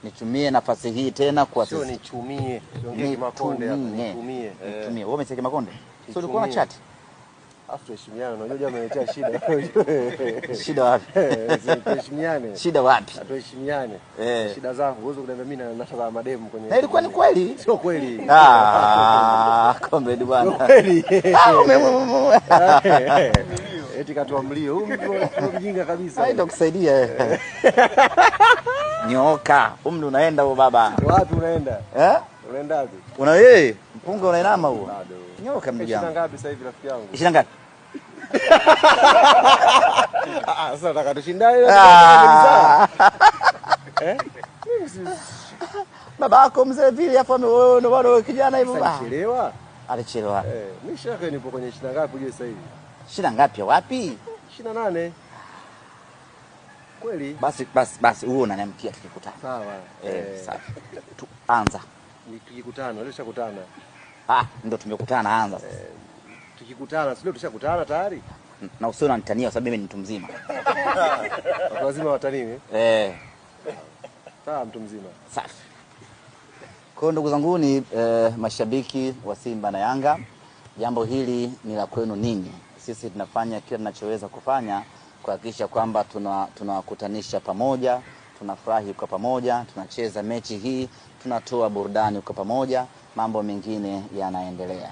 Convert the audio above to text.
Nitumie nafasi hii tena kwa sio nitumie. Siongee Kimakonde hapa, nitumie. Nitumie. Wewe umesema Kimakonde? Sio ulikuwa na chat? Afu heshimiana, unajua jamaa ameletea shida. Shida wapi? Heshimiane. Shida wapi? Tuheshimiane. Shida zangu uwezo kuniambia mimi na nataka mademu kwenye. Na ilikuwa ni kweli? Sio kweli. Comrade bwana. Kweli. Eti katoa mlio. Huyu mtu mjinga kabisa. Haida kusaidia. Nyoka. Umri unaenda huo baba. Wapi unaenda? Unaenda wapi? Una yeye, mpunga unainama huo. Nyoka mjinga. Shida ngapi sasa hivi rafiki yangu? Shida ngapi? Sasa nataka tushindane. Baba yako mzee vile afa wewe ndo bado kijana hivyo baba. Alichelewa? Alichelewa. Mimi shaka nipo kwenye shida ngapi uje sasa hivi? Shida ngapi wapi? 28. Kweli? Basi huo unaniamkia tukikutana. Sawa. Sawa. Anza. Tukikutana, leo tushakutana. Ndio tumekutana anza sasa. Tukikutana, sio tushakutana tayari? Na usio unanitania sababu mimi ni mtu mzima. Watu wazima wataniwe? Sawa mtu mzima. Safi. Kwa ndugu zangu ni mashabiki wa Simba na Yanga, jambo hili ni la kwenu ninyi. Sisi tunafanya kila tunachoweza kufanya kuhakikisha kwamba tunawakutanisha pamoja, tunafurahi kwa pamoja, tunacheza mechi hii, tunatoa burudani kwa pamoja, mambo mengine yanaendelea.